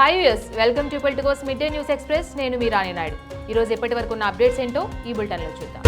Hi viewers, welcome to Politicos mid day news express. నేను మీ రాణి నాయుడు. ఈరోజు ఎప్పటివరకు ఉన్న అప్డేట్స్ ఏంటో ఈ బులెటిన్లో చూద్దాం.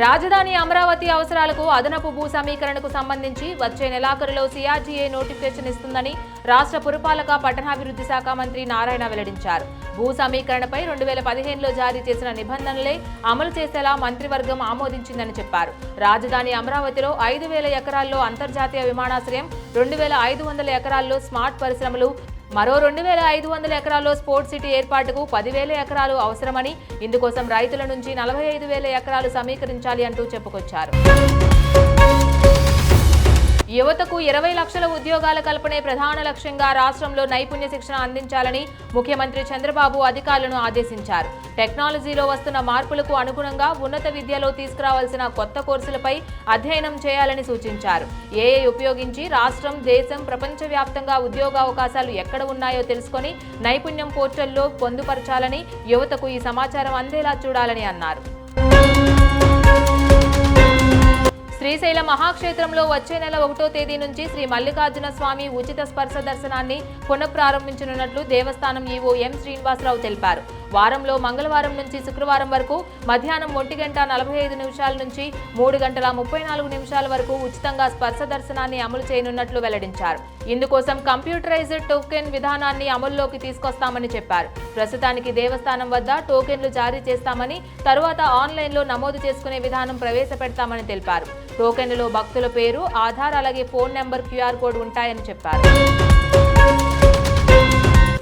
రాజధాని అమరావతి అవసరాలకు అదనపు భూ సమీకరణకు సంబంధించి వచ్చే నెలాఖరులో సిఆర్డీఏ నోటిఫికేషన్ ఇస్తుందని రాష్ట్ర పురపాలక పట్టణాభివృద్ధి శాఖ మంత్రి నారాయణ వెల్లడించారు. భూ సమీకరణపై 2015లో జారీ చేసిన నిబంధనలే అమలు చేసేలా మంత్రివర్గం ఆమోదించిందని చెప్పారు. రాజధాని అమరావతిలో 5,000 ఎకరాల్లో అంతర్జాతీయ విమానాశ్రయం, 2,500 ఎకరాల్లో స్మార్ట్ పరిశ్రమలు, మరో 2,500 ఎకరాల్లో స్పోర్ట్స్ సిటీ ఏర్పాటుకు 10,000 ఎకరాలు అవసరమని, ఇందుకోసం రైతుల నుంచి 45,000 ఎకరాలు సమీకరించాలి అంటూ చెప్పుకొచ్చారు. యువతకు 20 లక్షల ఉద్యోగాల కల్పనే ప్రధాన లక్ష్యంగా రాష్ట్రంలో నైపుణ్య శిక్షణ అందించాలని ముఖ్యమంత్రి చంద్రబాబు అధికారులను ఆదేశించారు. టెక్నాలజీలో వస్తున్న మార్పులకు అనుగుణంగా ఉన్నత విద్యలో తీసుకురావాల్సిన కొత్త కోర్సులపై అధ్యయనం చేయాలని సూచించారు. ఏఐ ఉపయోగించి రాష్ట్రం, దేశం, ప్రపంచవ్యాప్తంగా ఉద్యోగావకాశాలు ఎక్కడ ఉన్నాయో తెలుసుకొని నైపుణ్యం పోర్టల్లో పొందుపరచాలని, యువతకు ఈ సమాచారం అందేలా చూడాలని అన్నారు. శ్రీశైలం మహాక్షేత్రంలో వచ్చే నెల 1వ తేదీ నుంచి శ్రీ మల్లికార్జున స్వామి ఉచిత స్పర్శ దర్శనాన్ని పునఃప్రారంభించనున్నట్లు దేవస్థానం ఈవో ఎం శ్రీనివాసరావు తెలిపారు. వారంలో మంగళవారం నుంచి శుక్రవారం వరకు మధ్యాహ్నం 1:45 నుంచి 3:34 వరకు ఉచితంగా స్పర్శ దర్శనాన్ని అమలు చేయనున్నట్లు వెల్లడించారు. ఇందుకోసం కంప్యూటరైజ్డ్ టోకెన్ విధానాన్ని అమల్లోకి తీసుకొస్తామని చెప్పారు. ప్రస్తుతానికి దేవస్థానం వద్ద టోకెన్లు జారీ చేస్తామని, తరువాత ఆన్లైన్లో నమోదు చేసుకునే విధానం ప్రవేశపెడతామని తెలిపారు. టోకెన్లలో భక్తుల పేరు, ఆధార్, అలాగే ఫోన్ నెంబర్, క్యూఆర్ కోడ్ ఉంటాయని చెప్పారు.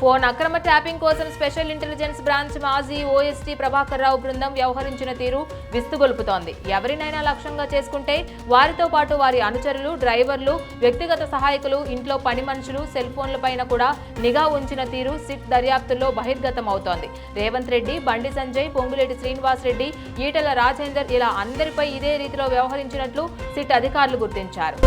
ఫోన్ అక్రమ ట్యాపింగ్ కోసం స్పెషల్ ఇంటెలిజెన్స్ బ్రాంచ్ మాజీ ఓఎస్టీ ప్రభాకర్ రావు బృందం వ్యవహరించిన తీరు విస్తుగొల్పుతోంది. ఎవరినైనా లక్ష్యంగా చేసుకుంటే వారితో పాటు వారి అనుచరులు, డ్రైవర్లు, వ్యక్తిగత సహాయకులు, ఇంట్లో పని మనుషులు, సెల్ ఫోన్లపైన కూడా నిఘా ఉంచిన తీరు సిట్ దర్యాప్తుల్లో బహిర్గతం అవుతోంది. రేవంత్ రెడ్డి, బండి సంజయ్, పొంగులేటి శ్రీనివాస్ రెడ్డి, ఈటెల రాజేందర్ ఇలా అందరిపై ఇదే రీతిలో వ్యవహరించినట్లు సిట్ అధికారులు గుర్తించారు.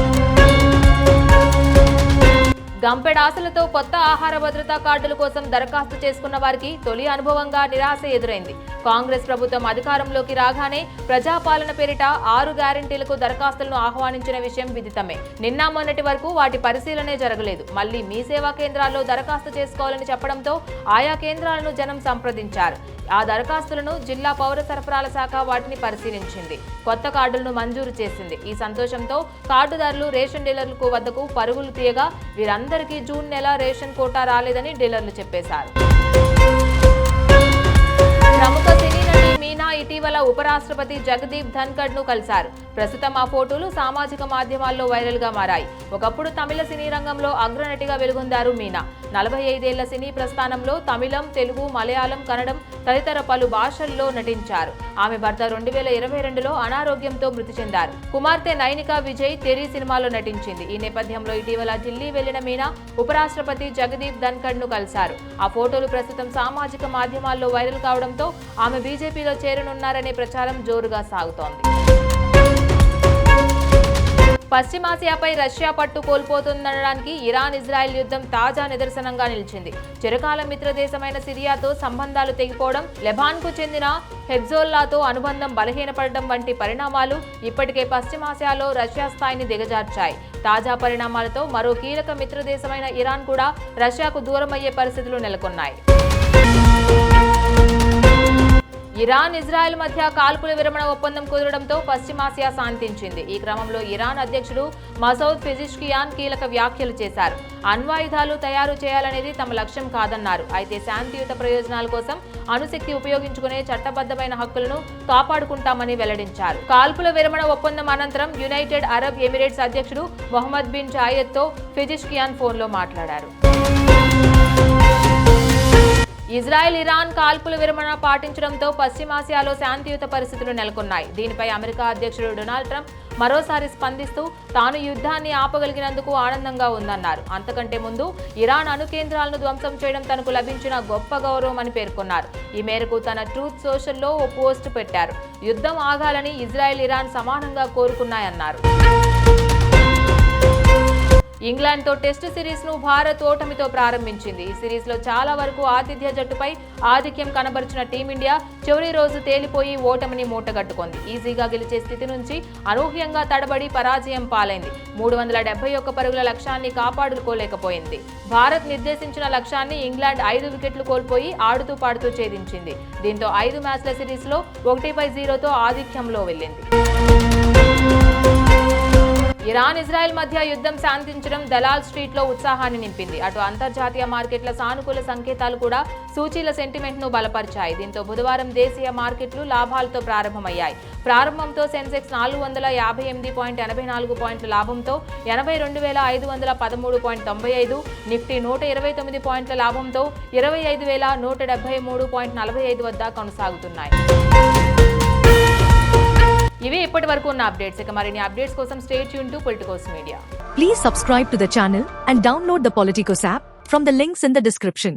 గంపెడాశలతో కొత్త ఆహార భద్రతా కార్డుల కోసం దరఖాస్తు చేసుకున్న వారికి తొలి అనుభవంగా నిరాశ ఎదురైంది. కాంగ్రెస్ ప్రభుత్వం అధికారంలోకి రాగానే ప్రజాపాలన పేరిట 6 గ్యారెంటీలకు దరఖాస్తులను ఆహ్వానించిన విషయం విదితమే. నిన్న మొన్నటి వరకు వాటి పరిశీలనే జరగలేదు. మళ్లీ మీ సేవా కేంద్రాల్లో దరఖాస్తు చేసుకోవాలని చెప్పడంతో ఆయా కేంద్రాలను జనం సంప్రదించారు. ఆ దరఖాస్తులను జిల్లా పౌర సరఫరాల శాఖ వాటిని పరిశీలించింది. కొత్త కార్డులను మంజూరు చేసింది. ఈ సంతోషంతో కార్డుదారులు రేషన్ డీలర్లకు వద్దకు పరుగులు తీయగా వీరందరికీ జూన్ నెల రేషన్ కోటా రాలేదని డీలర్లు చెప్పేశారు. ప్రముఖ సినీ నటి మీనా ఇటీవల ఉపరాష్ట్రపతి జగదీప్ ధన్కడ్ ను కలిశారు. ప్రస్తుతం ఆ ఫోటోలు సామాజిక మాధ్యమాల్లో వైరల్ గా మారాయి. ఒకప్పుడు తమిళ సినీ రంగంలో అగ్రనటిగా వెలుగొందారు మీనా. 45 ఏళ్ల సినీ ప్రస్థానంలో తమిళం, తెలుగు, మలయాళం, కన్నడం తదితర పలు భాషల్లో నటించారు. ఆమె భర్త 2022లో అనారోగ్యంతో మృతి చెందారు. కుమార్తె నైనికా విజయ్ తెరీ సినిమాలో నటించింది. ఈ నేపథ్యంలో ఇటీవల ఢిల్లీ వెళ్లిన మీనా ఉపరాష్ట్రపతి జగదీప్ ధన్కడ్ ను కలిశారు. ఆ ఫోటోలు ప్రస్తుతం సామాజిక మాధ్యమాల్లో వైరల్ కావడంతో ఆమె బీజేపీలో చేరనున్నారనే ప్రచారం జోరుగా సాగుతోంది. పశ్చిమాసియాపై రష్యా పట్టు కోల్పోతుందనడానికి ఇరాన్, ఇజ్రాయెల్ యుద్ధం తాజా నిదర్శనంగా నిలిచింది. చిరకాల మిత్ర దేశమైన సిరియాతో సంబంధాలు తెగిపోవడం, లెబాన్కు చెందిన హెజ్బొల్లాతో అనుబంధం బలహీనపడడం వంటి పరిణామాలు ఇప్పటికే పశ్చిమాసియాలో రష్యా స్థాయిని దిగజార్చాయి. తాజా పరిణామాలతో మరో కీలక మిత్ర దేశమైన ఇరాన్ కూడా రష్యాకు దూరమయ్యే పరిస్థితులు నెలకొన్నాయి. ఇరాన్, ఇజ్రాయెల్ మధ్య కాల్పుల విరమణ ఒప్పందం కుదరడంతో పశ్చిమాసియా శాంతించింది. ఈ క్రమంలో ఇరాన్ అధ్యక్షుడు మసౌద్ పెజిష్కియాన్ కీలక వ్యాఖ్యలు చేశారు. అణ్వాయుధాలు తయారు చేయాలనేది తమ లక్ష్యం కాదన్నారు. అయితే శాంతియుత ప్రయోజనాల కోసం అణుశక్తి ఉపయోగించుకునే చట్టబద్ధమైన హక్కులను కాపాడుకుంటామని వెల్లడించారు. కాల్పుల విరమణ ఒప్పందం అనంతరం యునైటెడ్ అరబ్ ఎమిరేట్స్ అధ్యక్షుడు మొహమ్మద్ బిన్ జాయెద్ తో పెజిష్కియాన్ ఫోన్లో మాట్లాడారు. ఇజ్రాయెల్, ఇరాన్ కాల్పుల విరమణ పాటించడంతో పశ్చిమాసియాలో శాంతియుత పరిస్థితులు నెలకొన్నాయి. దీనిపై అమెరికా అధ్యక్షుడు డొనాల్డ్ ట్రంప్ మరోసారి స్పందిస్తూ తాను యుద్ధాన్ని ఆపగలిగినందుకు ఆనందంగా ఉందన్నారు. అంతకంటే ముందు ఇరాన్ అణు కేంద్రాలను ధ్వంసం చేయడం తనకు లభించిన గొప్ప గౌరవం అని పేర్కొన్నారు. ఈ మేరకు తన ట్రూత్ సోషల్లో ఓ పోస్ట్ పెట్టారు. యుద్ధం ఆగాలని ఇజ్రాయెల్, ఇరాన్ సమానంగా కోరుకున్నాయన్నారు. ఇంగ్లాండ్తో టెస్ట్ సిరీస్ను భారత్ ఓటమితో ప్రారంభించింది. ఈ సిరీస్లో చాలా వరకు ఆతిథ్య జట్టుపై ఆధిక్యం కనబరిచిన టీమిండియా చివరి రోజు తేలిపోయి ఓటమిని మూటగట్టుకుంది. ఈజీగా గెలిచే స్థితి నుంచి అనూహ్యంగా తడబడి పరాజయం పాలైంది. 371 పరుగుల లక్ష్యాన్ని కాపాడుకోలేకపోయింది. భారత్ నిర్దేశించిన లక్ష్యాన్ని ఇంగ్లాండ్ 5 వికెట్లు కోల్పోయి ఆడుతూ పాడుతూ ఛేదించింది. దీంతో 5 మ్యాచ్ల సిరీస్లో 1-0తో ఆధిక్యంలో వెళ్లింది. ఇరాన్ ఇజ్రాయెల్ మధ్య యుద్ధం శాంతించడం దలాల్ స్ట్రీట్లో ఉత్సాహాన్ని నింపింది. అటు అంతర్జాతీయ మార్కెట్ల సానుకూల సంకేతాలు కూడా సూచీల సెంటిమెంట్ను బలపరిచాయి. దీంతో బుధవారం దేశీయ మార్కెట్లు లాభాలతో ప్రారంభమయ్యాయి. ప్రారంభంతో సెన్సెక్స్ 458.84 పాయింట్ల లాభంతో 82,513.95, నిఫ్టీ 129 పాయింట్ల లాభంతో 25,173.45 వద్ద కొనసాగుతున్నాయి. ఇవి ఇప్పటి వరకు ఉన్న అప్డేట్స్. ఇక మరిన్ని అప్డేట్స్ కోసం stay tune to Politicos media. Please subscribe to the channel and download the Politicos app from the links in the description.